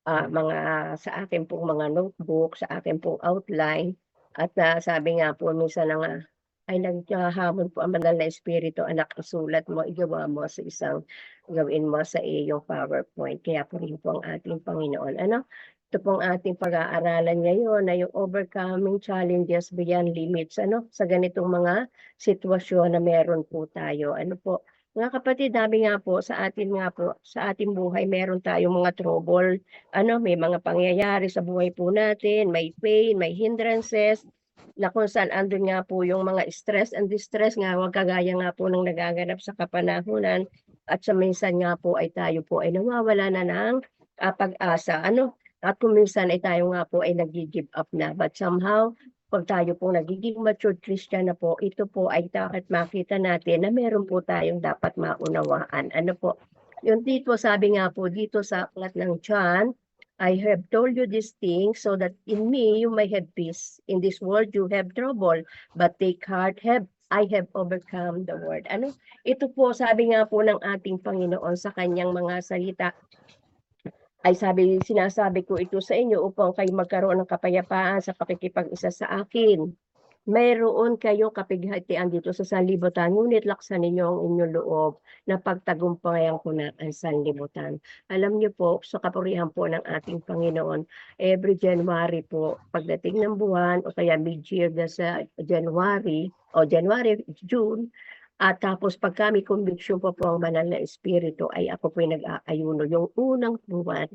mga sa akin pong mga notebook, sa akin pong outline at, sabi nga po minsan na nga ay naghahamon po ang banal na espiritu, "Anak, isulat mo, igawa mo sa gawin mo sa iyong PowerPoint." Kaya po rin po ang ating Panginoon ano, ito pong ating pag-aaralan ngayon na yung overcoming challenges beyond limits ano, sa ganitong mga sitwasyon na meron po tayo. Ano po, mga kapatid, dami nga po sa atin nga po, sa ating buhay meron tayong mga trouble, ano, may mga pangyayari sa buhay po natin, may pain, may hindrances, na kung saan andun nga po yung mga stress and distress nga kagaya nga po ng nagaganap sa kapanahunan at sa minsan nga po ay tayo po ay nawawala na ng, pag-asa ano, at kung minsan ay tayo nga po ay naggi-give up na. But somehow 'pag tayo po nagiging matured Christian na po, ito po ay dapat makita natin na meron po tayong dapat maunawaan. Ano po, yung dito sabi nga po dito sa aklat ng John, "I have told you these things so that in me you may have peace. In this world you have trouble, but take heart, I have overcome the world." Ano, ito po sabi nga po ng ating Panginoon sa kanyang mga salita ay sinasabi ko ito sa inyo upang kayo magkaroon ng kapayapaan sa pakikipag-isa sa akin. Mayroon kayong kapighatian dito sa sanlibutan, ngunit laksan ninyo ang inyong loob na pagtagumpayan ko na ang sanlibutan. Alam niyo po, sa kapurihan po ng ating Panginoon, every January po, pagdating ng buwan o kaya mid-year na sa January o January, June, at tapos pagka may conviction po ang banal na espiritu ay ako po'y nag-aayuno yung unang buwan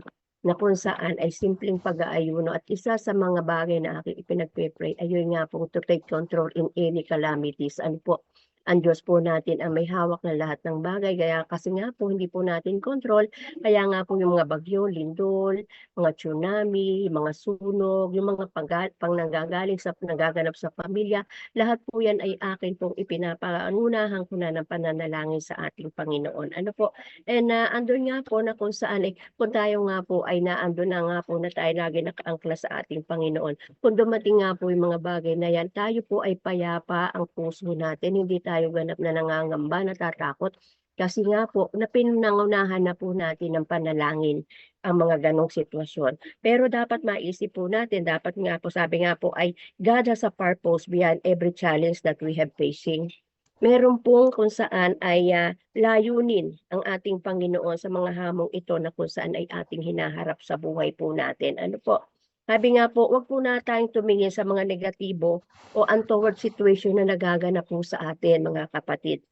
na kung saan ay simpleng pag-aayuno at isa sa mga bagay na aking ipinagpe-pray ay yun nga po to take control in any calamities. Ano po, ang Diyos po natin ang may hawak ng lahat ng bagay kaya kasi nga po hindi po natin control, kaya nga po yung mga bagyo, lindol, mga tsunami, mga sunog, yung mga nanggagaling sa nagaganap sa pamilya, lahat po yan ay akin pong ipinapangunahan ko na ng pananalangin sa ating Panginoon. Ano po, and, andun nga po na kung saan ay kung tayo nga po ay naandun na nga po na tayo lagi nakaangkla sa ating Panginoon. Kung dumating nga po yung mga bagay na yan, tayo po ay payapa ang puso natin, hindi tayo ganap na nangangamba, natatakot. Kasi nga po, pinangunahan na po natin ng panalangin ang mga ganong sitwasyon. Pero dapat maisip po natin, dapat nga po, sabi nga po ay God has a purpose beyond every challenge that we have facing. Meron pong kung saan ay, layunin ang ating Panginoon sa mga hamong ito na kung saan ay ating hinaharap sa buhay po natin. Ano po, sabi nga po, wag po na tayong tumingin sa mga negatibo o untoward situation na nagaganap po sa atin, mga kapatid.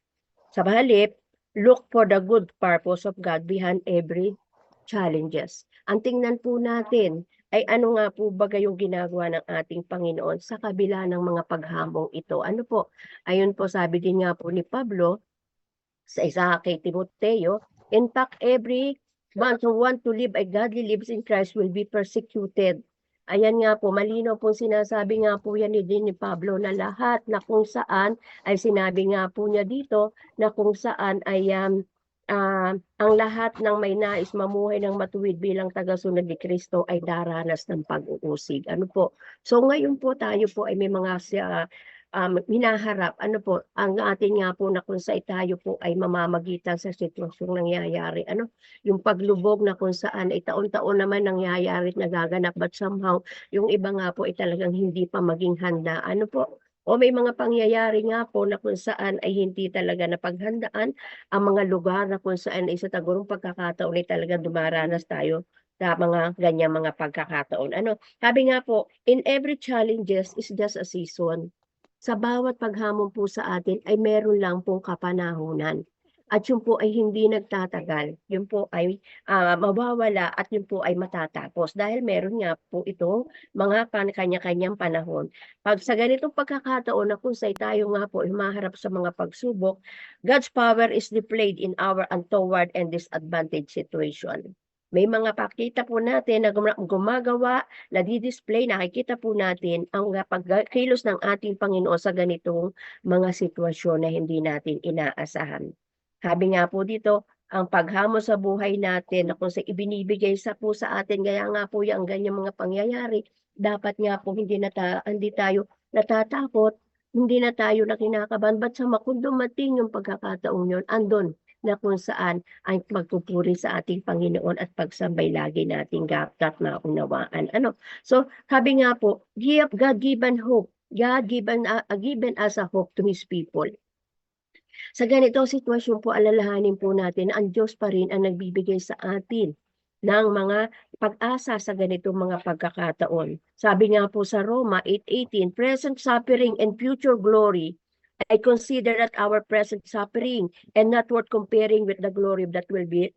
Sa halip, look for the good purpose of God behind every challenges. Ang tingnan po natin ay ano nga po ba yung ginagawa ng ating Panginoon sa kabila ng mga paghamong ito. Ano po, ayun po sabi din nga po ni Pablo sa isa kay Timoteo, in fact, every one who want to live a godly lives in Christ will be persecuted. Ayan nga po, malinaw po sinasabi nga po yan din ni Pablo na lahat na kung saan ay sinabi nga po niya dito na kung saan ay ang lahat ng may nais mamuhay ng matuwid bilang tagasunod ni Kristo ay daranas ng pag-uusig. Ano po? So ngayon po tayo po ay may mga hinaharap. Ano po, ang atin nga po na kung saan tayo po ay mamamagitan sa sitwasyong nangyayari. Ano, yung paglubog na kung saan ay taon-taon naman nangyayari at nagaganap but somehow yung iba nga po ay talagang hindi pa maging handa. Ano po, o may mga pangyayari nga po na kung saan ay hindi talaga napaghandaan ang mga lugar na kung saan ay sa tagurong pagkakataon ay talagang dumaranas tayo sa mga ganyang mga pagkakataon. Ano, sabi nga po, in every challenges is just a season. Sa bawat paghamon po sa atin ay meron lang pong kapanahunan. At yun po ay hindi nagtatagal. Yun po ay mawawala at yun po ay matatapos. Dahil meron nga po itong mga kanya-kanyang panahon. Pag sa ganitong pagkakataon na kung sa'y tayo nga po humaharap sa mga pagsubok, God's power is displayed in our untoward and disadvantaged situation. May mga pakita po natin na gumagawa, nadi-display, nakikita po natin ang pagkilos ng ating Panginoon sa ganitong mga sitwasyon na hindi natin inaasahan. Sabi nga po dito, ang paghamon sa buhay natin na kung sa ibinibigay po sa atin, kaya nga po yung ganyang mga pangyayari, dapat nga po hindi tayo natatakot, hindi na tayo na kinakabahan, ba't kung dumating yung pagkakataong yun, andun na kung saan ay magpupuri sa ating Panginoon at pagsambay lagi nating dapat maunawaan. Ano? So, sabi nga po, God given hope. God given us a hope to His people. Sa ganitong sitwasyon po, alalahanin po natin na ang Diyos pa rin ang nagbibigay sa atin ng mga pag-asa sa ganitong mga pagkakataon. Sabi nga po sa Roma 8:18, present suffering and future glory, I consider that our present suffering and not worth comparing with the glory that will be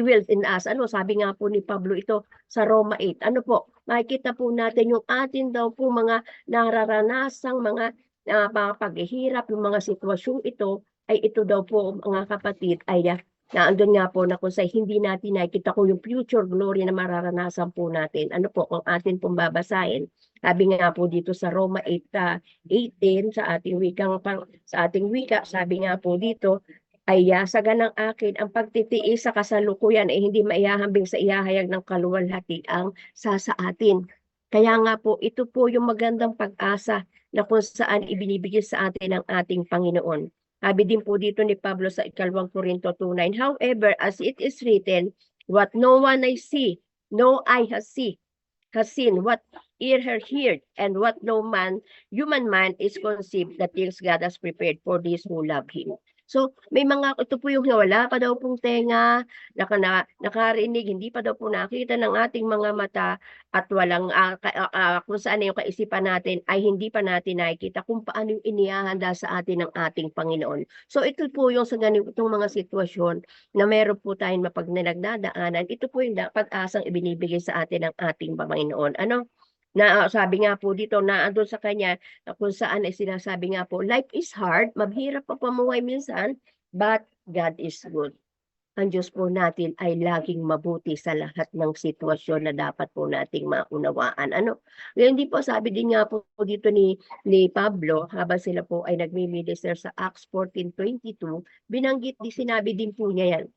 willed in us. Ano, sabi nga po ni Pablo ito sa Roma 8. Ano po, makikita po natin yung atin daw po mga nararanasang mga paghihirap, yung mga sitwasyong ito, ay ito daw po mga kapatid ay naandun nga po na kung sa hindi natin nakikita ko yung future glory na mararanasan po natin. Ano po, kung atin pong babasahin, sabi nga po dito sa Roma 8:18 sa ating wika, sabi nga po dito, ay sa ganang akin ang pagtitiis sa kasalukuyan ay hindi maihahambing sa ihahayag ng kaluwalhatiang sa atin. Kaya nga po, ito po yung magandang pag-asa na kung saan ibinibigay sa atin ng ating Panginoon. Sabi din po dito ni Pablo sa 2 Corinto 2:9, however, as it is written, what no one I see, no eye has seen, what ear has heard, and what no human mind is conceived, the things God has prepared for these who love Him. So, may mga, ito po yung wala pa daw pong tenga, nakarinig, hindi pa daw po nakita ng ating mga mata, at walang, kung saan yung kaisipan natin, ay hindi pa natin nakikita kung paano yung inihahanda sa atin ng ating Panginoon. So, ito po yung sa ganitong mga sitwasyon na meron po tayong mapagnanagdadaanan, ito po yung pag-asang ibinibigay sa atin ng ating Panginoon. Ano? Na sabi nga po dito na andun sa kanya kung saan ay sinasabi nga po, life is hard, mahirap pa pamuhay minsan, but God is good. Ang Diyos po natin ay laging mabuti sa lahat ng sitwasyon na dapat po nating maunawaan. Ano? Ngayon din po, sabi din nga po dito ni Pablo, habang sila po ay nagmi-minister sa Acts 14:22, sinabi din po niya yan,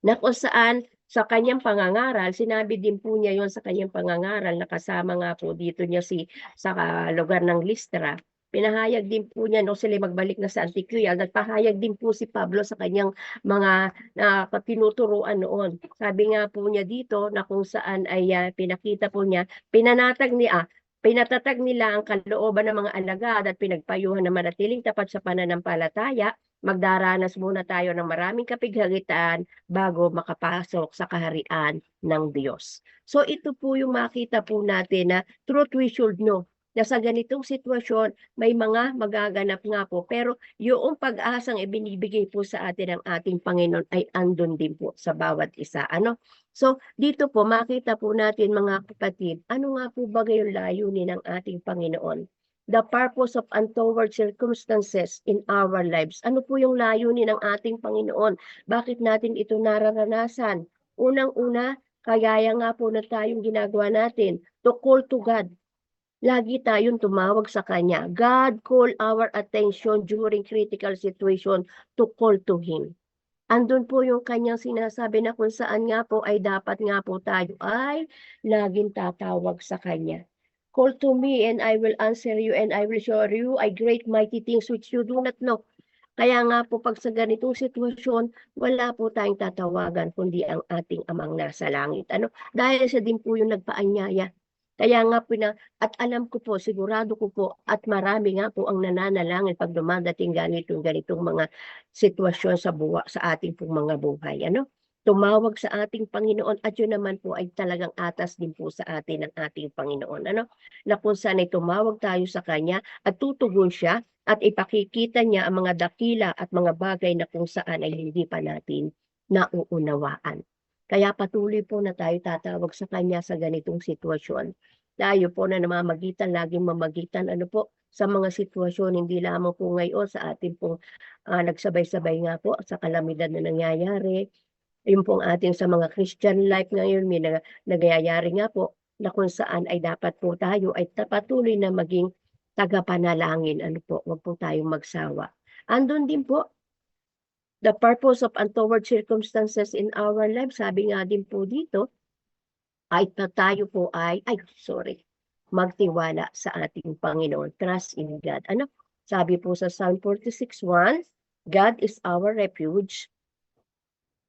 na kung saan sa kanyang pangangaral, sinabi din po niya yon sa kanyang pangangaral na kasama nga po dito niya sa lugar ng Listra. Pinahayag din po niya, no, sila magbalik na sa Antioquia, nagpahayag din po si Pablo sa kanyang mga tinuturuan noon. Sabi nga po niya dito na kung saan ay pinakita po niya, pinatatag nila ang kalooban ng mga alagad at pinagpayuhan na manatiling tapat sa pananampalataya. Magdaranas muna tayo ng maraming kapighagitan bago makapasok sa kaharian ng Diyos. So ito po yung makita po natin na truth we should know, na sa ganitong sitwasyon may mga magaganap nga po, pero yung pag-asang ibinibigay po sa atin ng ating Panginoon ay andun din po sa bawat isa. Ano? So dito po makita po natin mga kapatid, ano nga po ba yung layunin ng ating Panginoon? The purpose of untoward circumstances in our lives. Ano po yung layunin ng ating Panginoon? Bakit natin ito nararanasan? Unang-una, kagaya nga po na tayong ginagawa natin, to call to God. Lagi tayong tumawag sa Kanya. God call our attention during critical situation to call to Him. Andun po yung kanyang sinasabi na kung saan nga po ay dapat nga po tayo ay laging tatawag sa Kanya. Call to me and I will answer you and I will show you great mighty things which you do not know. Kaya nga po pag sa ganitong sitwasyon, wala po tayong tatawagan kundi ang ating amang nasa langit. Ano? Dahil siya din po yung nagpaanyaya. Kaya nga po at alam ko po, sigurado ko po, at marami nga po ang nananalangin pag dumadating ganitong mga sitwasyon sa ating pong mga buhay. Ano? Tumawag sa ating Panginoon at yun naman po ay talagang atas din po sa atin ng ating Panginoon. Ano? Na kung saan ay tumawag tayo sa Kanya at tutugon siya at ipakikita niya ang mga dakila at mga bagay na kung saan ay hindi pa natin nauunawaan. Kaya patuloy po na tayo tatawag sa Kanya sa ganitong sitwasyon. Tayo po na namamagitan, laging mamagitan sa mga sitwasyon, hindi lamang po ngayon sa ating pong nagsabay-sabay nga po sa kalamidad na nangyayari. Yung pong ating sa mga Christian life ngayon, may nagyayari nga po na kung saan ay dapat po tayo ay patuloy na maging tagapanalangin. Huwag po tayong magsawa. Andun din po, the purpose of untoward circumstances in our lives, sabi nga din po dito, ay tayo po magtiwala sa ating Panginoon. Trust in God. Sabi po sa Psalm 46:1, God is our refuge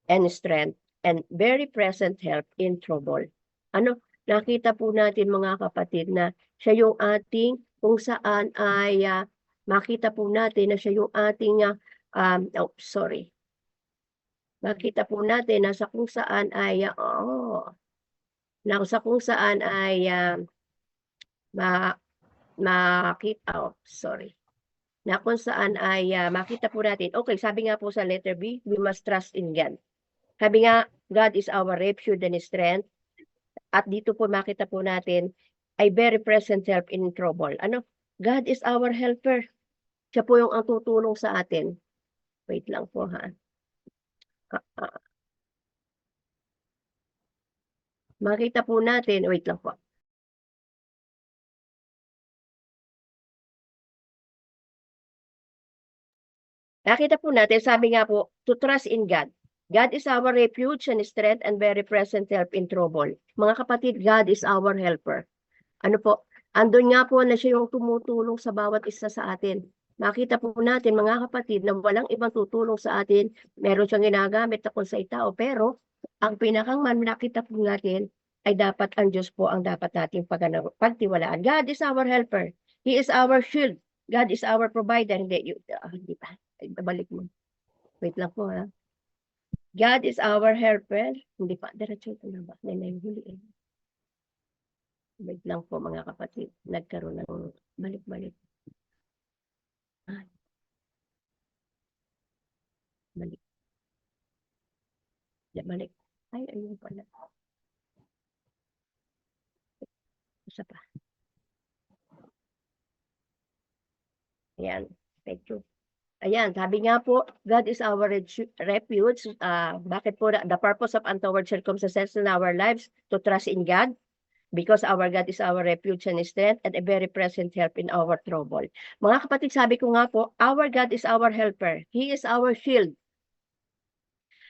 and strength and very present help in trouble. Ano, nakita po natin mga kapatid na siya yung ating kung saan ay makita po natin na siya yung ating makita po natin na sa kung saan ay sa kung saan ay na kung saan ay makita po natin. Okay, sabi nga po sa letter B, we must trust in God. Sabi nga, God is our refuge and strength. At dito po makita po natin, ay very present help in trouble. Ano? God is our helper. Siya po yung ang tutulong sa atin. Wait lang po ha. Makita po natin, wait lang po. Nakita po natin, sabi nga po, to trust in God. God is our refuge and strength and very present help in trouble. Mga kapatid, God is our helper. Ano po? Andun nga po na siya yung tumutulong sa bawat isa sa atin. Makita po natin, mga kapatid, na walang ibang tutulong sa atin. Meron siyang ginagamit na kung sa tao. Pero, ang pinakang nakita po natin, ay dapat ang Diyos po ang dapat nating pagtiwalaan. God is our helper. He is our shield. God is our provider. Hindi pa. Balik mo. Wait lang po ha. God is our helper. Hindi pa. Diretso ito na ba? Huli eh. Wait lang po mga kapatid. Nagkaroon ng balik-balik. Balik. Balik. Ay, ayun pala. Isa pa. Ayan. Thank you. Ayan, sabi nga po, God is our refuge. Bakit po the purpose of untoward circumstances in our lives to trust in God? Because our God is our refuge and strength and a very present help in our trouble. Mga kapatid, sabi ko nga po, our God is our helper. He is our shield.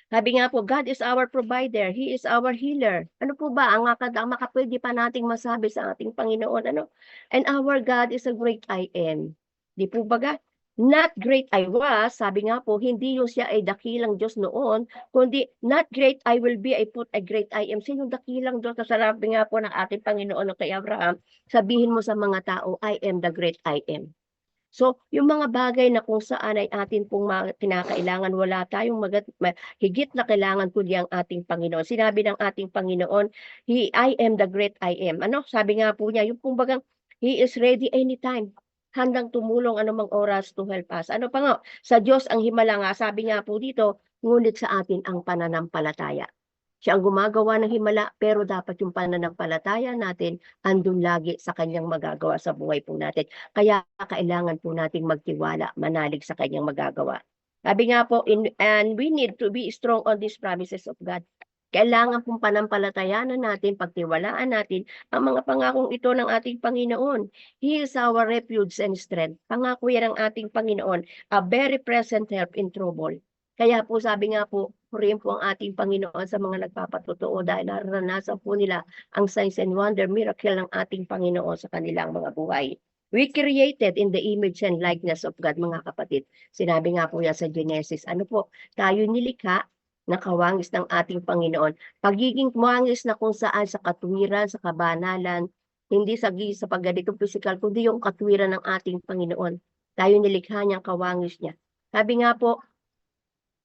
Sabi nga po, God is our provider. He is our healer. Ano po ba ang makapwede pa nating masabi sa ating Panginoon? Ano? And our God is a great I am. Di po ba? Not great I was, sabi nga po, hindi yung siya ay dakilang Diyos noon, kundi not great I will be, I put a great I am. Sino dakilang Diyos? Sabi nga po ng ating Panginoon kay Abraham, sabihin mo sa mga tao, I am the great I am. So, yung mga bagay na kung saan ay atin pong kinakailangan, wala tayong higit na kailangan kundi ang ating Panginoon. Sinabi ng ating Panginoon, I am the great I am. Ano? Sabi nga po niya, yung pong bagang, He is ready anytime. Handang tumulong anumang oras to help us. Ano pa nga? Sa Diyos ang himala nga. Sabi nga po dito, ngunit sa atin ang pananampalataya. Siya ang gumagawa ng himala, pero dapat yung pananampalataya natin andun lagi sa kanyang magagawa sa buhay po natin. Kaya kailangan po nating magtiwala, manalig sa kanyang magagawa. Sabi nga po, and we need to be strong on these promises of God. Kailangan pong panampalatayanan natin, pagtiwalaan natin ang mga pangakong ito ng ating Panginoon. He is our refuge and strength. Pangako yan ng ating Panginoon, a very present help in trouble. Kaya po sabi nga po, purihin po ang ating Panginoon sa mga nagpapatotoo dahil naranasan po nila ang signs and wonder, miracle ng ating Panginoon sa kanilang mga buhay. We created in the image and likeness of God, mga kapatid. Sinabi nga po yan sa Genesis. Ano po? Tayo nilikha na kawangis ng ating Panginoon. Pagiging kawangis na kung saan sa katuwiran, sa kabanalan, hindi sa pagganitong physical, kundi yung katuwiran ng ating Panginoon. Tayo nilikha niyang kawangis niya. Sabi nga po,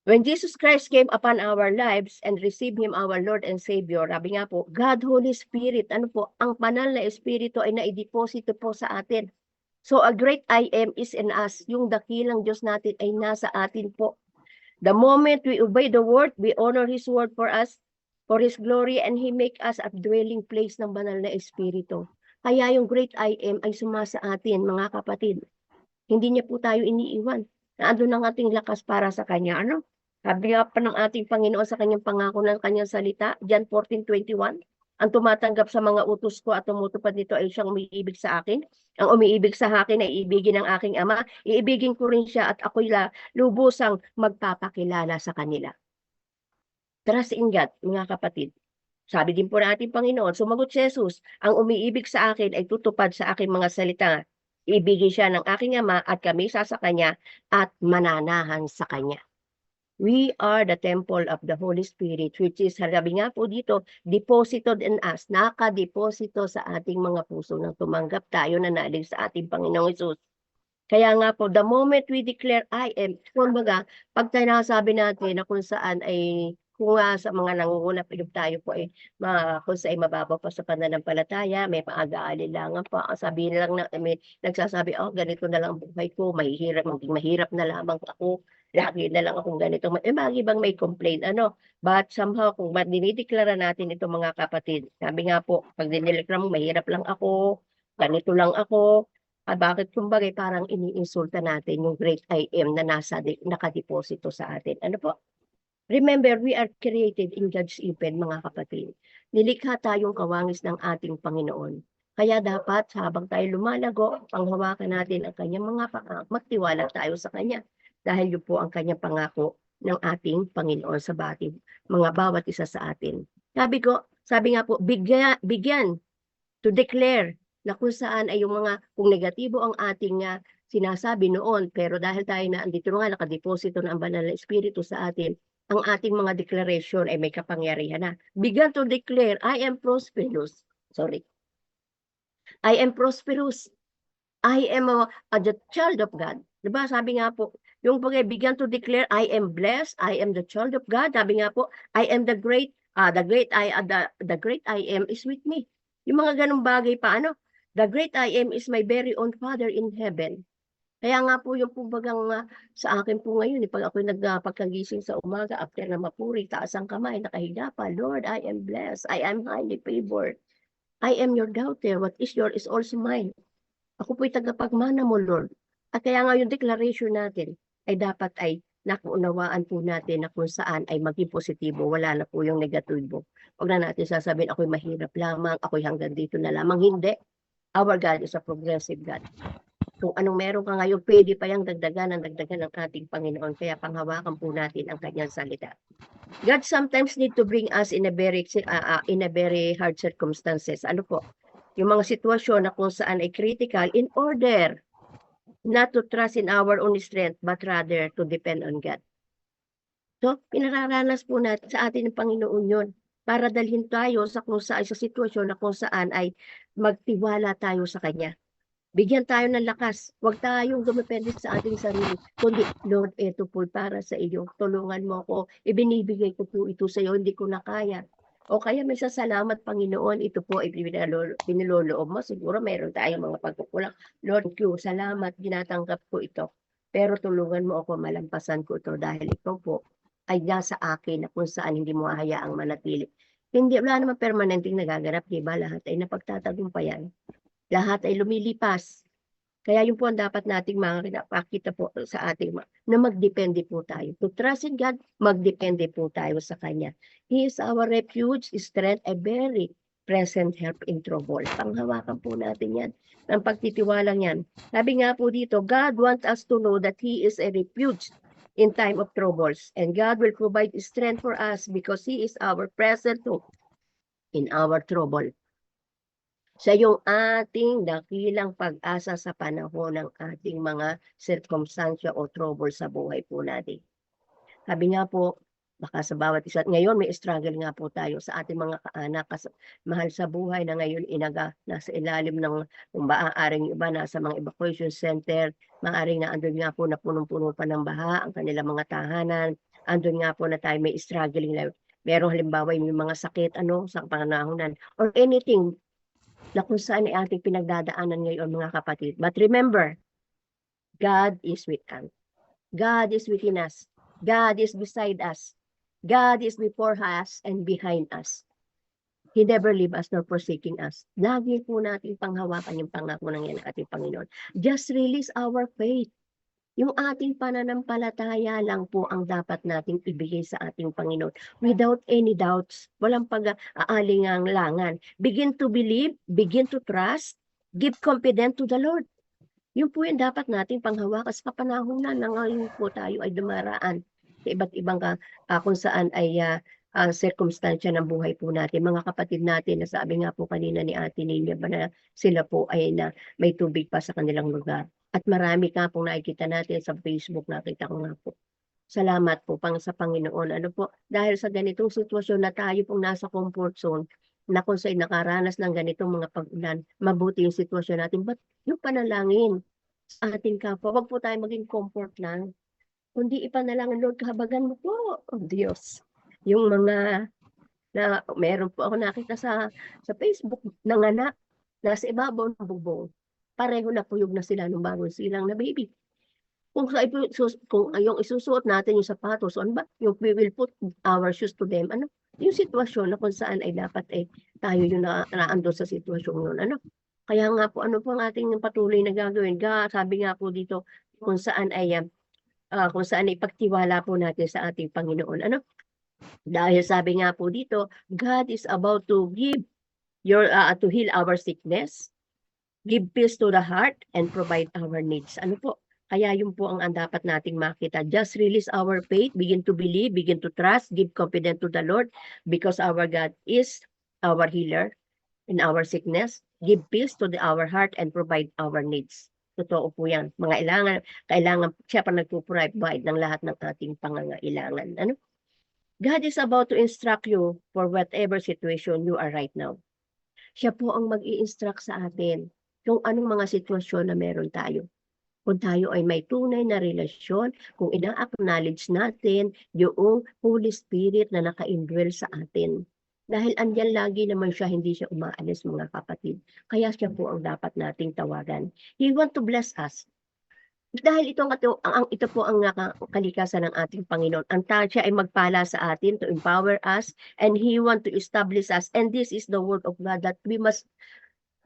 when Jesus Christ came upon our lives and received Him our Lord and Savior, sabi nga po, God Holy Spirit, ano po, ang banal na Espiritu ay naideposito po sa atin. So a great I am is in us. Yung dakilang Diyos natin ay nasa atin po. The moment we obey the word, we honor His word for us, for His glory, and He make us a dwelling place ng banal na Espiritu. Kaya yung great I am ay sumasa atin, mga kapatid. Hindi niya po tayo iniiwan. Naandun ang ating lakas para sa Kanya. Ano? Sabi nga pa ng ating Panginoon sa Kanyang pangako ng Kanyang salita, John 14:21, ang tumatanggap sa mga utos ko at tumutupad nito ay siyang umiibig sa akin. Ang umiibig sa akin ay iibigin ng aking Ama. Iibigin ko rin siya at ako'y lubusang magpapakilala sa kanila. Trust in God, mga kapatid. Sabi din po ng ating Panginoon, sumagot si Jesus, ang umiibig sa akin ay tutupad sa aking mga salita. ibigay siya ng aking Ama at kami sa Kanya at mananahan sa Kanya. We are the temple of the Holy Spirit, which is, sabi nga po dito, deposited in us, nakadeposito sa ating mga puso nang tumanggap tayo na nalig sa ating Panginoong Hesus. Kaya nga po, the moment we declare I am, kumbaga, pag sinasabi natin na kung saan ay, kung sa mga nangungunap tayo po ay, kung saan ay mababaw pa sa pananampalataya, may pag-aalilangan pa, sabihin lang na, may nagsasabi, ganito na lang ang buhay ko, maging mahirap na lamang ako, lagi na lang akong ganito. Lagi bang may complain, But somehow, kung dinideklara natin ito mga kapatid, sabi nga po, pag dinideklara mo, mahirap lang ako, ganito lang ako, bakit kumbaga parang iniinsulta natin yung great I am na nakadeposito sa atin. Ano po? Remember, we are created in God's image, mga kapatid. Nilikha tayong kawangis ng ating Panginoon. Kaya dapat, habang tayo lumalago, panghawakan natin ang kanyang mga pangako, magtiwala tayo sa kanya. Dahil yun po ang kanyang pangako ng ating Panginoon sa mga bawat isa sa atin. Sabi nga po, bigyan to declare na kung saan ay yung kung negatibo ang ating sinasabi noon, pero dahil tayo na andito nga nakadeposito ng banal na Espiritu sa atin, ang ating mga declaration ay may kapangyarihan na. Bigyan to declare, I am prosperous. I am prosperous. I am the child of God. Diba? Sabi nga po, yung bigyan to declare, I am blessed, I am the child of God. Sabi nga po, I am the great I am is with me. Yung mga ganung bagay pa, the great I am is my very own Father in heaven. Kaya nga po yung sa akin po ngayon, pag ako pagkagising sa umaga, after na mapuri, taas ang kamay, nakahiga pa, Lord, I am blessed, I am highly favored. I am your daughter, what is yours is also mine. Ako po'y tagapagmana mo, Lord. At kaya nga yung declaration natin ay dapat ay nakuunawaan po natin na kung saan ay maging positibo, wala na po yung negatibo. Huwag na natin sasabihin, ako'y mahirap lamang, ako'y hanggang dito na lamang. Hindi. Our God is a progressive God. Kung anong meron ka ngayon, pwede pa yung dagdagan ng ating Panginoon. Kaya panghawakan po natin ang kanyang salita. God sometimes need to bring us in a very hard circumstances. Ano po? Yung mga sitwasyon na kung saan ay critical in order not to trust in our own strength but rather to depend on God. So, pinararanas po natin sa atin ng Panginoon yun para dalhin tayo sa sitwasyon na kung saan ay magtiwala tayo sa Kanya. Bigyan tayo ng lakas. Huwag tayong dumepende sa ating sarili. Kundi, Lord, ito po para sa iyo. Tulungan mo ako. Ibinibigay ko po ito sa iyo. Hindi ko na kaya. O kaya may salamat, Panginoon. Ito po ay piniloloob mo. Siguro mayroon tayong mga pagkukulang. Lord, thank you. Salamat. Ginatanggap ko ito. Pero tulungan mo ako. Malampasan ko ito dahil ito po ay nasa akin na kung saan hindi mo hayaang manatili. Hindi, wala naman permanenteng nagaganap. Diba? Lahat ay napagtatagumpayan. Lahat ay lumilipas. Kaya yun po ang dapat nating pakita po sa ating na magdepende po tayo. To trust in God, magdepende po tayo sa Kanya. He is our refuge, strength, a very present help in trouble. Panghawakan po natin yan. Ang pagtitiwalang yan. Sabi nga po dito, God wants us to know that He is a refuge in time of troubles. And God will provide strength for us because He is our present hope in our trouble. Siya yung ating dakilang pag-asa sa panahon ng ating mga sirkumstansya o trouble sa buhay po natin. Sabi nga po, baka sa bawat isa, ngayon may struggle nga po tayo sa ating mga kaanak, mahal sa buhay na ngayon nasa ilalim ng, kung maaaring iba nasa mga evacuation center, maaaring na andun nga po na punong-puno pa ng baha ang kanilang mga tahanan, andun nga po na tayo may struggling, merong halimbawa yung mga sakit, sa panahonan, or anything, na kung saan ay ating pinagdadaanan ngayon mga kapatid. But remember, God is with us. God is within us. God is beside us. God is before us and behind us. He never leave us nor forsaking us. Lagi po natin panghawakan yung pangako ng yan ng ating Panginoon. Just release our faith. Yung ating pananampalataya lang po ang dapat nating ibigay sa ating Panginoon. Without any doubts, walang pag-aalingangan. Begin to believe, begin to trust, give confidence to the Lord. Yun po yung dapat nating panghawakan sa kapanahonan na ngayon po tayo ay dumaraan sa iba't ibang kung saan ay sirkumstansya ng buhay po natin. Mga kapatid natin na sabi nga po kanina ni Ate Ninya ba na sila po ay na may tubig pa sa kanilang lugar. At marami nga pong nakikita natin sa Facebook, nakita ko nga po. Salamat po sa Panginoon. Ano po, dahil sa ganitong sitwasyon na tayo pong nasa comfort zone, na kung sa'y nakaranas ng ganitong mga pag-ulan, mabuti yung sitwasyon natin. But yung panalangin sa ating kapwa, wag po tayo maging comfort lang. Kundi ipanalangin, Lord, kahabagan mo po, oh Diyos. Yung mga na meron po ako nakita sa Facebook ng anak, nasa ibabaw ng bubong. Pareho na puyog na sila nung bagong silang na baby. Kung yung isusuot natin yung sapatos, ano ba? Yung we will put our shoes to them, ano? Yung sitwasyon na kung saan ay dapat tayo yung naandun sa sitwasyon yun, ano? Kaya nga po, ano po ang ating patuloy na gagawin? Sabi nga po dito, kung saan ay ipagtiwala po natin sa ating Panginoon, ano? Dahil sabi nga po dito, God is about to give to heal our sickness, give peace to the heart, and provide our needs. Ano po? Kaya yun po ang dapat nating makita. Just release our faith, begin to believe, begin to trust, give confidence to the Lord, because our God is our healer in our sickness, give peace to our heart, and provide our needs. Totoo po yan. Kailangan siya pa nagpo-provide ng lahat ng ating pangangailangan. Ano? God is about to instruct you for whatever situation you are right now. Siya po ang mag-i-instruct sa atin kung anong mga sitwasyon na meron tayo. Kung tayo ay may tunay na relasyon, kung ina-acknowledge natin yung Holy Spirit na naka-indwell sa atin. Dahil andyan lagi naman siya, hindi siya umaalis mga kapatid. Kaya siya po ang dapat nating tawagan. He want to bless us. Dahil ito po ang kalikasan ng ating Panginoon. Ang siya ay magpala sa atin to empower us, and He want to establish us. And this is the word of God that we must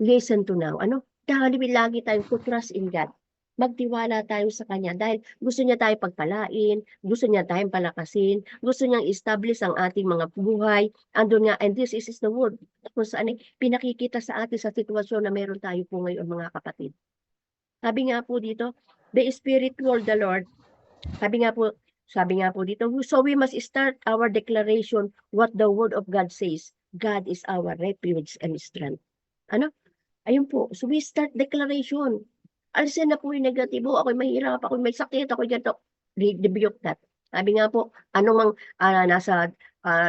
listen to now. Ano? Dahil lagi tayong to trust in God. Magtiwala tayo sa Kanya dahil gusto niya tayo pagpalain, gusto niya tayong palakasin, gusto niyang establish ang ating mga buhay. Andun nga, and this is the word. Kung saan pinakikita sa atin sa sitwasyon na meron tayo po ngayon mga kapatid. Sabi nga po dito, the Spirit told the Lord, sabi nga po dito, so we must start our declaration what the word of God says. God is our refuge and strength. Ano? Ayun po. So we start declaration. Alisin na po yung negatibo. Ako'y mahirap, ako'y may sakit, ako'y ganito. Rebuke that. Sabi nga po, anumang nasa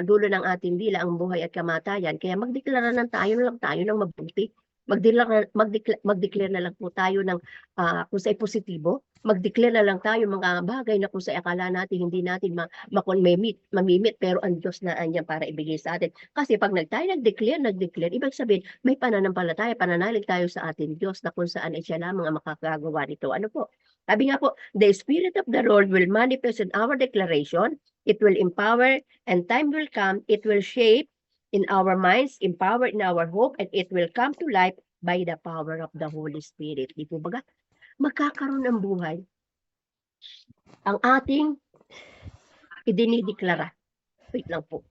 dulo ng ating dila ang buhay at kamatayan. Kaya magdeklara lang tayo ng mabuti. Mag-declare na lang po tayo ng kung sa'y positibo. Mag-declare na lang tayo mga bagay na kung sa'y akala natin hindi natin mamimit, pero ang Diyos na andyan para ibigay sa atin. Kasi pag nag-declare, ibig sabihin, may pananampalataya, pananalig tayo sa ating Diyos na kung saan ay siya lamang ang makakagawa nito. Ano po? Sabi nga po, the Spirit of the Lord will manifest in our declaration. It will empower, and time will come, it will shape in our minds, empower in our hope, and it will come to life by the power of the Holy Spirit. Di po ba? Magkakaroon ng buhay ang ating idinideklara. Wait lang po.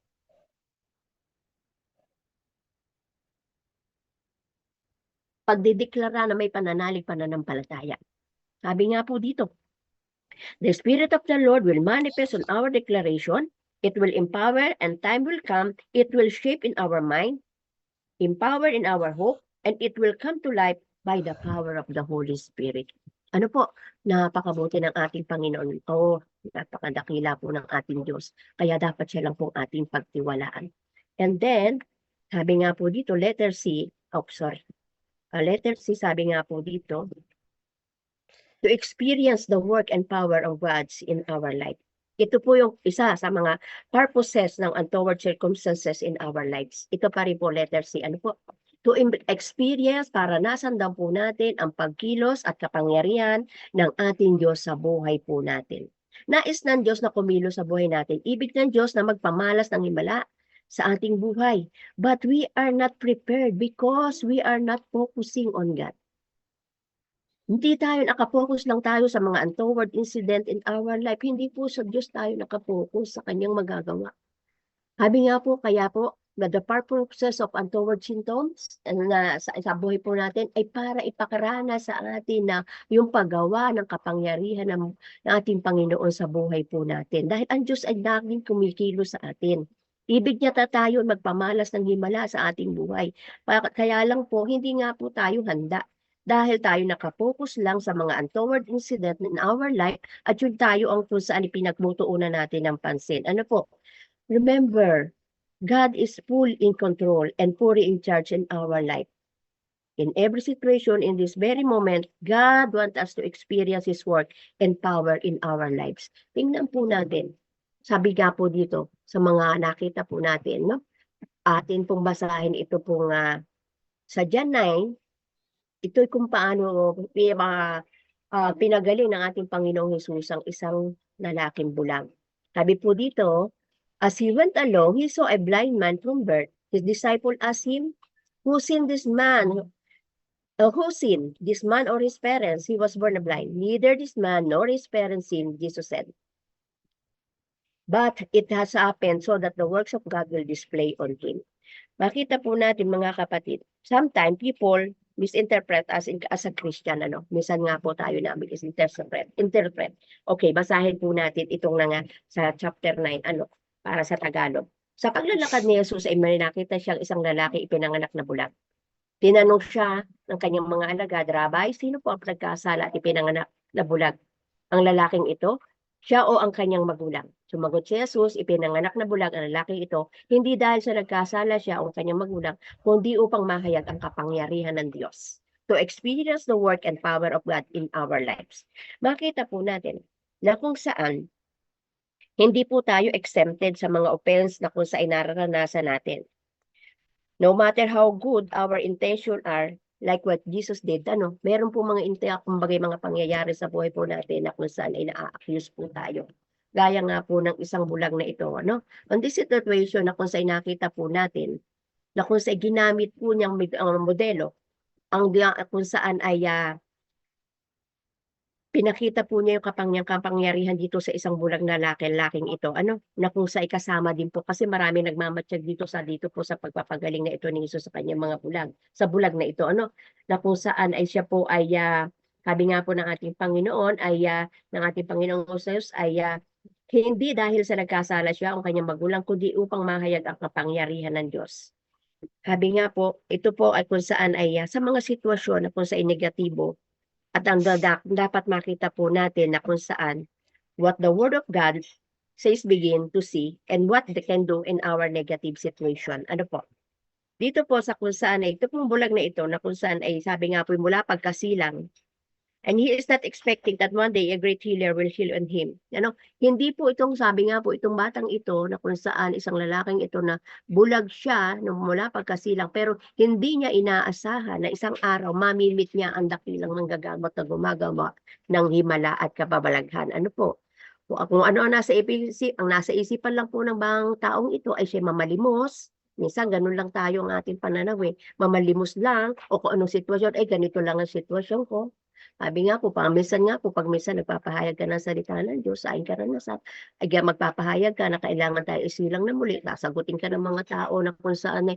Pagdideklara na may pananalig, pananampalataya. Sabi nga po dito, the Spirit of the Lord will manifest on our declaration. It will empower, and time will come. It will shape in our mind, empower in our hope, and it will come to life by the power of the Holy Spirit. Ano po? Napakabuti ng ating Panginoon. Napakadakila po ng ating Diyos. Kaya dapat siya lang pong ating pagtiwalaan. And then, sabi nga po dito, letter C, letter C, sabi nga po dito, to experience the work and power of God in our life. Ito po yung isa sa mga purposes ng untoward circumstances in our lives. Ito pa rin po, letter C. Ano po? To experience, para nasandan po natin ang pagkilos at kapangyarihan ng ating Diyos sa buhay po natin. Nais ng Diyos na kumilos sa buhay natin. Ibig ng Diyos na magpamalas ng himala sa ating buhay. But we are not prepared because we are not focusing on God. Hindi tayo nakapokus lang tayo sa mga untoward incident in our life. Hindi po sa Diyos tayo nakapokus sa kanyang magagawa. Sabi nga po, kaya po, na the purposes of untoward symptoms na sa buhay po natin ay para ipakarana sa atin na yung paggawa ng kapangyarihan ng ating Panginoon sa buhay po natin. Dahil ang Diyos ay laging kumikilos sa atin. Ibig niya tayo magpamalas ng himala sa ating buhay. Kaya lang po, hindi nga po tayo handa. Dahil tayo nakapokus lang sa mga untoward incident in our life at yun tayo ang kung saan pinagmutuunan natin ng pansin. Ano po? Remember, God is full in control and fully in charge in our life. In every situation, in this very moment, God wants us to experience His work and power in our lives. Tingnan po natin. Sabi nga po dito, sa mga nakita po natin, no? Atin pong basahin ito pong sa John 9, ito kung paano pinagaling ng ating Panginoong Hesus ang isang lalaking bulag. Sabi po dito, as he went along, he saw a blind man from birth. His disciple asked him, who sinned this man? Who sinned, this man or his parents? He was born blind. Neither this man nor his parents sinned, Jesus said. But it has happened so that the works of God will display on him. Makita po natin mga kapatid, sometimes people misinterpret as a Christian, ano? Minsan nga po tayo na misinterpret. Okay, basahin po natin itong nga sa chapter 9, ano, para sa Tagalog. Sa paglalakad ni Jesus ay may nakita siyang isang lalaki ipinanganak na bulag. Tinanong siya ng kanyang mga alagad, Rabbi, sino po ang nagkasala at ipinanganak na bulag? Ang lalaking ito, siya o ang kanyang magulang? Sumagot si Jesus, ipinanganak na bulag ang lalaking ito, hindi dahil sa nagkasala siya o ang kanyang magulang, kundi upang mahayag ang kapangyarihan ng Diyos. To experience the work and power of God in our lives. Makita po natin na kung saan, hindi po tayo exempted sa mga offense na kung saan nararanasan natin. No matter how good our intention are, like what Jesus did, ano, meron po mga kumbaga mga pangyayari sa buhay po natin na kung saan ay na-accuse po tayo. Gaya nga po ng isang bulag na ito, ano? On this situation na kung saan nakita po natin, na kung saan ginamit po niyang modelo, kung saan ay pinakita po niya yung kapangyarihan dito sa isang bulag na laking ito, ano, na kung sa ikasama din po, kasi marami nagmamatsyag dito po sa pagpapagaling na ito ni Jesus sa kanyang mga bulag, sa bulag na ito, ano, na kung saan ay siya po ay, sabi nga po ng ating Panginoon, ay, ng ating Panginoong Jesus ay, hindi dahil sa nagkasala siya ang kanyang magulang, kundi upang mahayag ang kapangyarihan ng Diyos. Sabi nga po, ito po ay kung saan ay, sa mga sitwasyon na kung saan negatibo, at ang dapat makita po natin na kung saan what the Word of God says begin to see and what they can do in our negative situation. Ano po? Dito po sa kung saan ay ito pong bulag na ito na kung saan ay sabi nga po mula pagkasilang, and he is not expecting that one day a great healer will heal on him. Ano? Hindi po itong sabi nga po itong batang ito na kung saan isang lalaking ito na bulag siya nung mula pagkasilang pero hindi niya inaasahan na isang araw mamimit niya ang dakilang manggagamot na gumagawa ng himala at kababalaghan. Ano po? Kung ano ang nasa isipan lang po ng bang taong ito ay siya mamalimos. Minsan ganun lang tayo ang ating pananaw mamalimos lang o kung anong sitwasyon ay ganito lang ang sitwasyon ko. Sabi nga po, minsan nga po, pag minsan nagpapahayag ka ng salita ng Diyos sa aking karanasan, ay magpapahayag ka na kailangan tayo isilang na muli, sasagutin ka ng mga tao na kung saan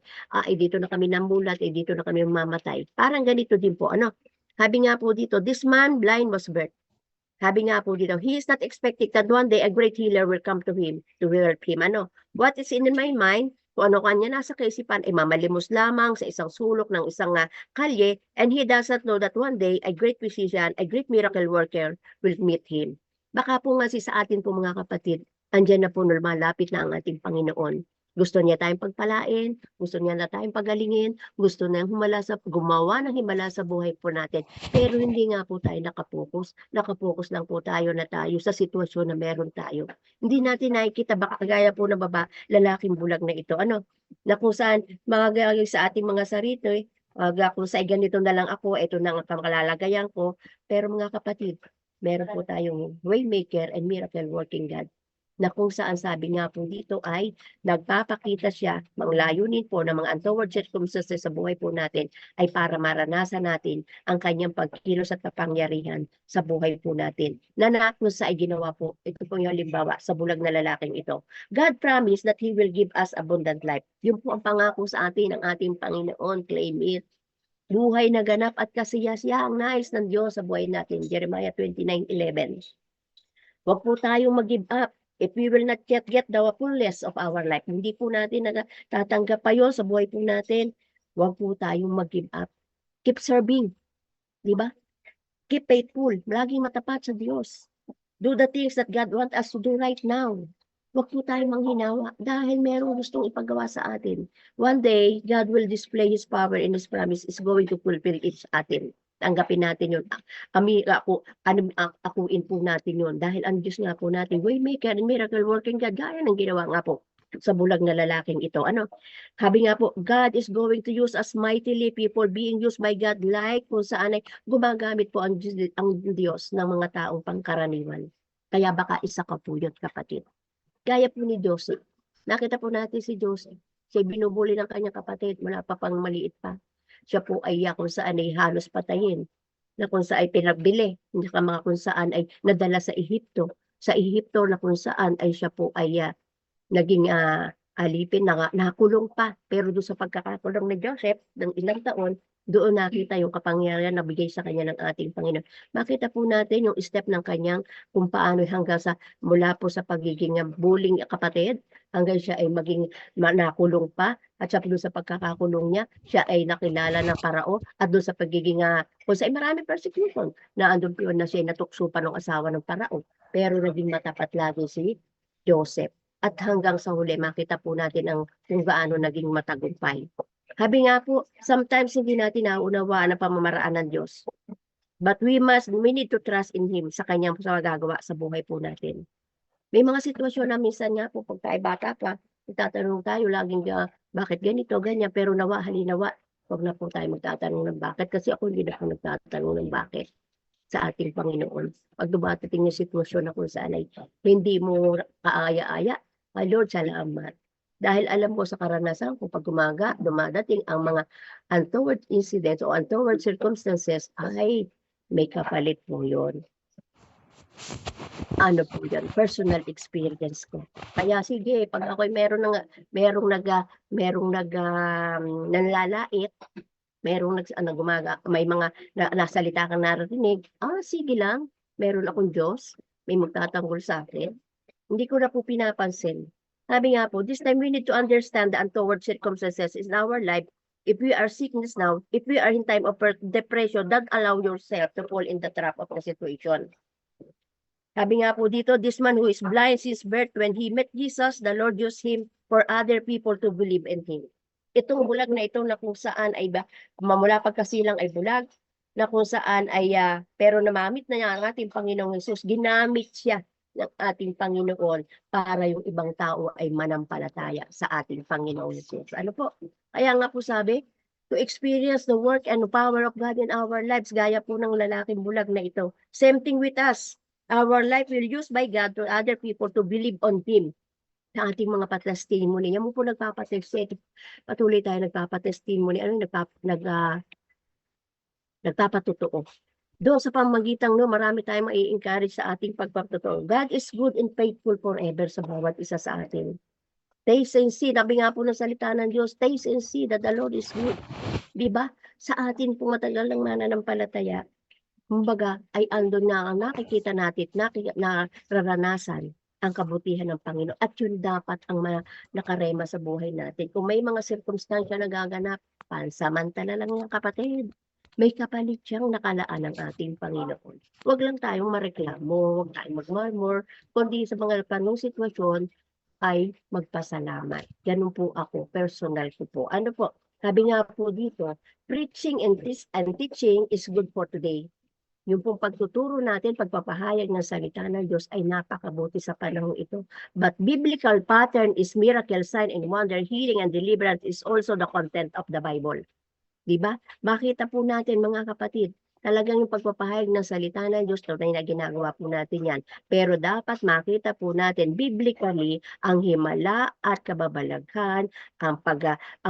dito na kami namulat, dito na kami mamamatay. Parang ganito din po, ano? Sabi nga po dito, this man blind was birthed. Sabi nga po dito, he is not expecting that one day a great healer will come to him to help him. Ano? What is in my mind? Kung ano kanya nasa kaisipan, ay mamalimos lamang sa isang sulok ng isang kalye, and he does not know that one day a great physician, a great miracle worker will meet him. Baka po nga sa atin po mga kapatid, andyan na po lumalapit na ang ating Panginoon. Gusto niya tayong pagpalain, gusto niya na tayong pagalingin, gusto niya gumawa ng himala sa buhay po natin. Pero hindi nga po tayo nakapokus. Nakapokus lang po tayo sa sitwasyon na meron tayo. Hindi natin nakikita, baka kagaya po ng lalaking bulag na ito. Ano? Na kung saan, mga sa ating mga sarito, kung sa ganito na lang ako, ito na ang pangkalalagayan ko. Pero mga kapatid, meron po tayong waymaker and miracle working God na kung saan sabi nga po dito ay nagpapakita siya, layunin po ng mga untoward circumstances sa buhay po natin ay para maranasan natin ang kanyang pagkilos at kapangyarihan sa buhay po natin. Na kung saan ginawa po, ito po yung halimbawa sa bulag na lalaking ito. God promised that He will give us abundant life. Yun po ang pangako sa atin ng ating Panginoon, claim it. Buhay na ganap at kasiyasiyahang nais ng Diyos sa buhay natin. Jeremiah 29:11. Huwag po tayong mag-give up. If we will not yet get the fullness of our life, hindi po natin tatanggap pa yun sa buhay po natin, huwag po tayong mag-give up. Keep serving. Di ba? Keep faithful. Laging matapat sa Diyos. Do the things that God wants us to do right now. Huwag po tayong manghinawa dahil merong gustong ipagawa sa atin. One day, God will display His power and His promise is going to fulfill it sa atin. Tanggapin natin yun. Akuin po natin yun. Dahil ang Diyos nga po natin, waymaker and miracle working God, gaya ng ginawa nga po sa bulag na lalaking ito. Sabi nga po, God is going to use us mightily, people being used by God like kung saan ay gumagamit po ang Diyos ng mga taong pangkaraniwan. Kaya baka isa ka po yun, kapatid. Gaya po ni Joseph. Nakita po natin si Joseph. Siya binubuli ng kanyang kapatid, wala pa pang maliit pa. Siya po ay kung saan ay halos patayin, na kung saan ay pinagbili, mga kung saan ay nadala sa Ehipto. Sa Ehipto na kung saan ay siya po ay naging alipin, nakulong pa. Pero doon sa pagkakakulong ni Joseph, ng ilang taon, doon nakita yung kapangyarihan na bigay sa kanya ng ating Panginoon. Makita po natin yung step ng kanyang kung paano hanggang sa mula po sa pagiging bullying kapatid, hanggang siya ay maging nakulong pa, at siya doon sa pagkakakulong niya, siya ay nakilala ng parao, at doon sa pagiging, kung sa maraming persecution, na andun po na siya natukso pa ng asawa ng parao, pero naging matapat lagi si Joseph. At hanggang sa huli, makita po natin kung gaano naging matagumpay. Sabi nga po, sometimes hindi natin naunawaan ang pamamaraan ng Diyos. But we need to trust in Him sa kanyang magagawa sa buhay po natin. May mga sitwasyon na minsan nga po, pag tayo bata pa, itatanong tayo laging, bakit ganito, ganyan, pero halinawa, huwag na po tayo magtatanong ng bakit, kasi ako hindi na po nagtatanong ng bakit sa ating Panginoon. Pag dumatating yung sitwasyon na kung saan ay hindi mo kaaya-aya, Lord, salamat. Dahil alam ko sa karanasan ko, pag dumadating ang mga untoward incidents o untoward circumstances, ay may kapalit po yun. Ano po yan? Personal experience ko. Kaya sige, pag ako'y merong nanlalait, may mga nasalita kang narinig, sige lang, meron akong Diyos, may magtatanggol sa akin. Hindi ko na po pinapansin. Sabi nga po, this time we need to understand the untoward circumstances in our life. If we are sickness now, if we are in time of depression, don't allow yourself to fall in the trap of the situation. Sabi nga po dito, this man who is blind since birth, when he met Jesus, the Lord used him for other people to believe in him. Itong bulag na ito na kung saan ay mamula pagkasilang ay bulag, na kung saan ay pero namamit na niya ang ating Panginoong Jesus, ginamit siya ng ating Panginoon para yung ibang tao ay manampalataya sa ating Panginoong Jesus. Ano po? Kaya nga po sabi, to experience the work and the power of God in our lives, gaya po ng lalaking bulag na ito. Same thing with us. Our life will used by God to other people to believe on Him. Sa ating mga patestimony, yan mo po nagpapatestimony. Patuloy tayo nagpapatestimony. Nagpapatotoo. Doon sa pamagitang marami tayong mai-encourage sa ating pagpapatotoo. God is good and faithful forever sa bawat isa sa atin. Taste and see, sabi nga po ng salita ng Diyos, taste and see that the Lord is good. Diba? Sa atin po matagal ng mananampalataya, kumbaga ay andun na ang nakikita natin, nararanasan ang kabutihan ng Panginoon. At yun dapat ang nakarema sa buhay natin. Kung may mga sirkumstansya na gaganap, pansamantala lang yung kapatid. May kapalit siyang nakalaan ng ating Panginoon. Huwag lang tayong mareklamo, huwag tayong magmurmur, kundi sa mga panong sitwasyon ay magpasalamat. Ganun po ako, personal ko po. Ano po? Sabi nga po dito, preaching and teaching is good for today. Yung pong pagtuturo natin, pagpapahayag ng salita ng Diyos ay napakabuti sa panahon ito. But biblical pattern is miracle, sign, and wonder, healing, and deliverance is also the content of the Bible. Diba? Makita po natin mga kapatid, talagang yung pagpapahayag ng salita ng Diyos, tunay na ginagawa po natin yan. Pero dapat makita po natin biblically ang himala at kababalaghan, ang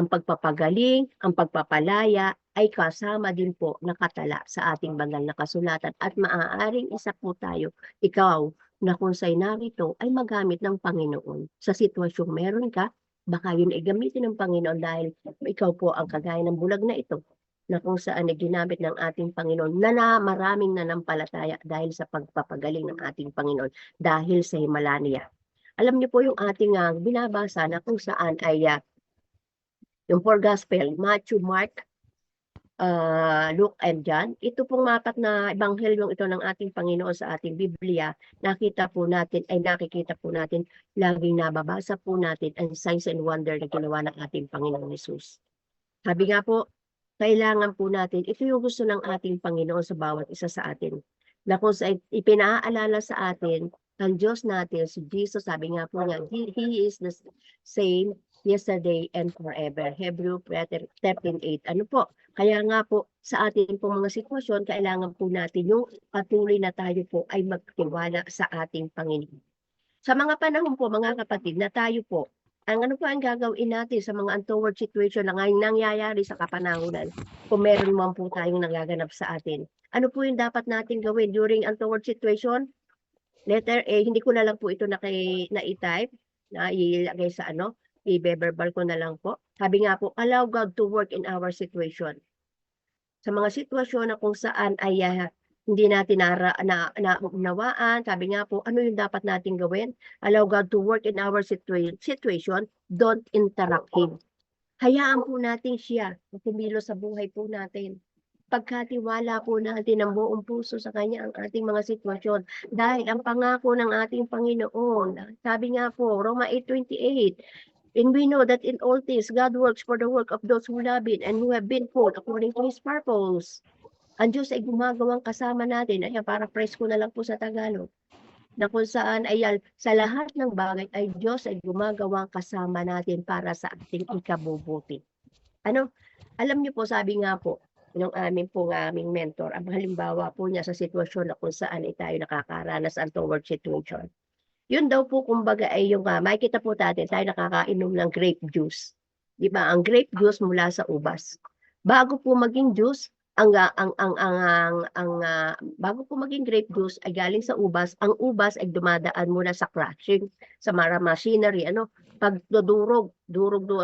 pagpapagaling, ang pagpapalaya, ay kasama din po nakatala sa ating banal na kasulatan. At maaaring isa po tayo, ikaw, na kung sa'y narito ay magamit ng Panginoon. Sa sitwasyong meron ka, baka yun ay gamitin ng Panginoon dahil ikaw po ang kagaya ng bulag na ito na kung saan ay ginamit ng ating Panginoon na maraming nanampalataya dahil sa pagpapagaling ng ating Panginoon dahil sa himala niya. Alam niyo po yung ating binabasa na kung saan ay yung four gospel, Matthew, Mark, Luke and John. Ito pong mapat na ebanghelyong ito ng ating Panginoon sa ating Biblia, nakita po natin, ay nakikita po natin, laging nababasa po natin ang signs and wonder na ginawa ng ating Panginoon Hesus. Sabi nga po, kailangan po natin, ito yung gusto ng ating Panginoon sa bawat isa sa atin. Na kung sa ipinaalala sa atin, ang Diyos natin, si Jesus, sabi nga po niya, He is the same yesterday and forever. Hebrew 13:8. Ano po? Kaya nga po, sa ating po mga sitwasyon, kailangan po natin yung patuloy na tayo po ay magtiwala sa ating Panginoon. Sa mga panahon po, mga kapatid, na tayo po, ano po ang gagawin natin sa mga untoward situation na ngayon nangyayari sa kapanahunan kung meron man po tayong nagaganap sa atin? Ano po yung dapat natin gawin during untoward situation? Letter A, hindi ko na lang po ito na-i-type, na ilagay sa i-verbal ko na lang po. Sabi nga po, allow God to work in our situation. Sa mga sitwasyon na kung saan ay hindi natin naunawaan, sabi nga po, ano yung dapat natin gawin? Allow God to work in our situation, don't interrupt Him. Hayaan po natin siya na kumilos sa buhay po natin. Pagkatiwala po natin ng buong puso sa Kanya ang ating mga sitwasyon. Dahil ang pangako ng ating Panginoon, sabi nga po, Roma 8:28, and we know that in all things, God works for the work of those who love Him and who have been called according to His purpose. Ang Diyos ay gumagawang kasama natin. Ayan, para press ko na lang po sa Tagalog. Na kung saan ay sa lahat ng bagay ay Diyos ay gumagawang kasama natin para sa ating ikabubuti. Alam niyo po, sabi nga po, ng aming mentor, ang halimbawa po niya sa sitwasyon na kung saan ay tayo nakakaranas ang toward situation. Yun daw po, kumbaga, ay yung makikita po natin, tayo nakakainom ng grape juice. Di ba? Ang grape juice mula sa ubas. Bago po maging juice, bago po maging grape juice ay galing sa ubas, ang ubas ay dumadaan muna sa crushing, sa machinery, pagdudurog,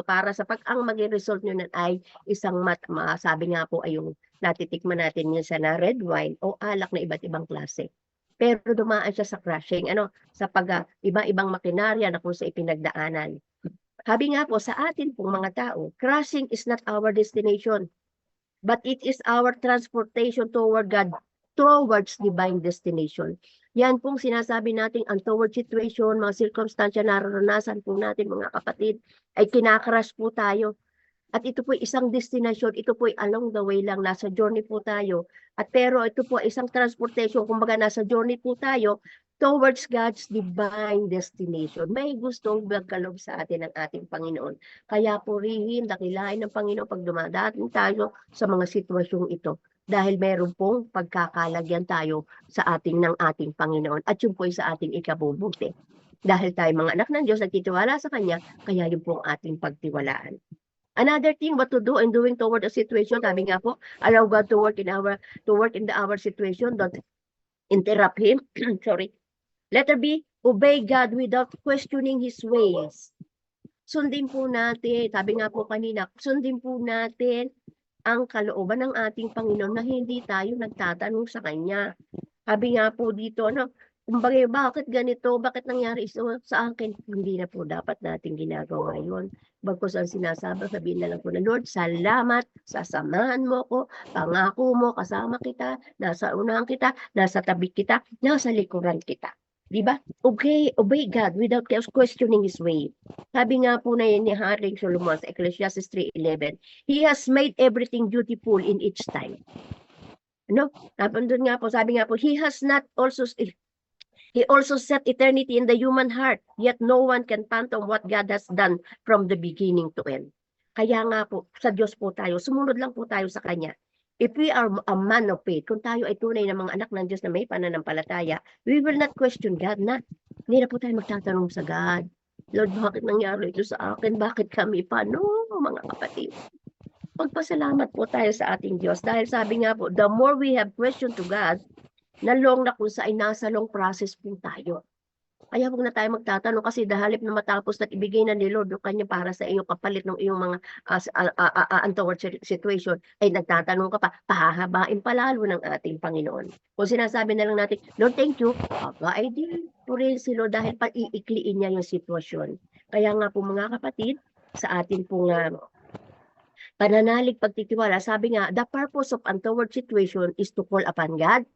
para sa ang maging result nyo na ay isang sabi nga po ay yung natitikman natin minsan na red wine o alak na iba't ibang klase. Pero dumaan siya sa crushing, sa iba-ibang makinarya na kung sa ipinagdaanan. Sabi nga po sa atin pong mga tao, crushing is not our destination, but it is our transportation toward God, towards divine destination. Yan pong sinasabi nating untoward situation, mga circumstansya na naranasan po natin mga kapatid, ay kinakrush po tayo. At ito po isang destination, ito po along the way lang, nasa journey po tayo. Pero ito po isang transportation, kumbaga nasa journey po tayo towards God's divine destination. May gustong magkaloob sa atin ng ating Panginoon. Kaya purihin, dakilain ng Panginoon pag dumadating tayo sa mga sitwasyong ito. Dahil meron pong pagkakalagyan tayo sa ng ating Panginoon. At yun po ay sa ating ikabubuti. Dahil tayo mga anak ng Diyos, nagtitiwala sa Kanya, kaya yun po ang ating pagtiwalaan. Another thing what to do in doing toward a situation, sabi nga po, allow God to work in our situation, don't interrupt Him. Sorry. Letter B, obey God without questioning His ways. Sundin po natin, sabi nga po kanina, sundin po natin ang kalooban ng ating Panginoon na hindi tayo nagtatanong sa Kanya. Sabi nga po dito, kumbaga, bakit ganito? Bakit nangyari ito sa akin? Hindi na po dapat natin ginagawa yun. Bagkus ang sabihin na lang po na, Lord, salamat, sasamahan mo ko, pangako mo, kasama kita, nasa unahan kita, nasa tabi kita, nasa likuran kita. Diba? Okay, obey God without questioning His way. Sabi nga po na ni Haring Solomon sa Ecclesiastes 3:11, He has made everything beautiful in each time. Doon nga po, sabi nga po, He also set eternity in the human heart, yet no one can fathom what God has done from the beginning to end. Kaya nga po, sa Diyos po tayo, sumunod lang po tayo sa Kanya. If we are a man of faith, kung tayo ay tunay na mga anak ng Diyos na may pananampalataya, we will not question God na. Hindi na po tayo magtatanong sa God, Lord, bakit nangyari ito sa akin? Bakit kami? Paano, mga kapatid? Magpasalamat po tayo sa ating Diyos dahil sabi nga po, the more we have question to God, na long na kung saan nasa long process po tayo. Kaya huwag na tayo magtatanong kasi dahalip na matapos na ibigay na ni Lord yung Kanya para sa iyo kapalit ng iyong mga untoward situation, ay nagtatanong ka pa, pahahabain pa lalo ng ating Panginoon. Kung sinasabi na lang natin, Lord, thank you, aba, ay di, purihin si Lord dahil paiikliin niya yung sitwasyon. Kaya nga po mga kapatid, sa atin pong pananalig, pagtitiwala, sabi nga, the purpose of untoward situation is to call upon God,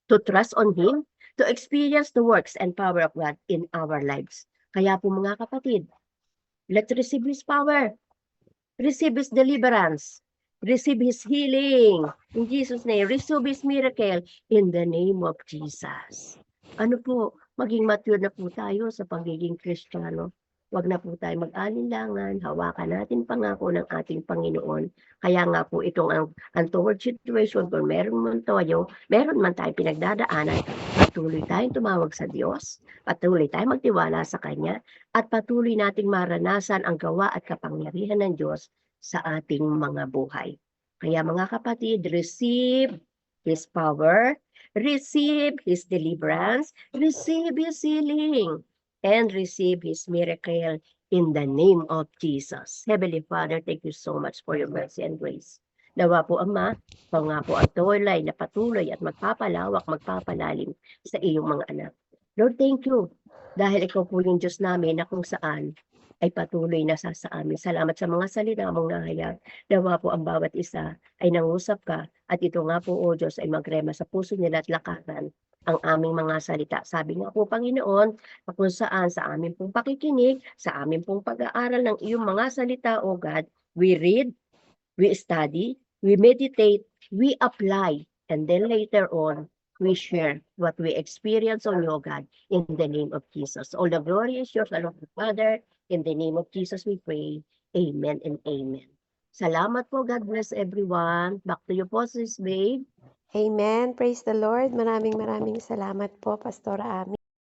to trust on Him, to experience the works and power of God in our lives. Kaya po mga kapatid, let's receive His power, receive His deliverance, receive His healing in Jesus' name, receive His miracle in the name of Jesus. Ano po, maging mature na po tayo sa pagiging Kristiyano. Huwag na po tayo mag-alinlangan, hawakan natin pangako ng ating Panginoon. Kaya nga po itong ang untoward situation, kung meron man tayong pinagdadaanan, patuloy tayong tumawag sa Diyos, patuloy tayong magtiwala sa Kanya, at patuloy nating maranasan ang gawa at kapangyarihan ng Diyos sa ating mga buhay. Kaya mga kapatid, receive His power, receive His deliverance, receive His healing, and receive His miracle in the name of Jesus. Heavenly Father, thank you so much for your mercy and grace. Nawa po, Ama, nga po ang tulay na patuloy at magpapalawak, magpapalalim sa iyong mga anak. Lord, thank you. Dahil ikaw po yung Diyos namin na kung saan ay patuloy na sa amin. Salamat sa mga salita mong nahayag. Nawa po ang bawat isa ay nangusap ka at ito nga po, O Diyos, ay magrema sa puso nila at lakaran ang aming mga salita. Sabi nga po, Panginoon, kung saan sa amin pong pakikinig, sa amin pong pag-aaral ng iyong mga salita, O God, we read, we study, we meditate, we apply, and then later on, we share what we experience on you, God, in the name of Jesus. All the glory is yours, Lord Father. In the name of Jesus we pray. Amen and amen. Salamat po. God bless everyone. Back to you po, Sis Babe. Amen. Praise the Lord. Maraming salamat po, Pastor Ami.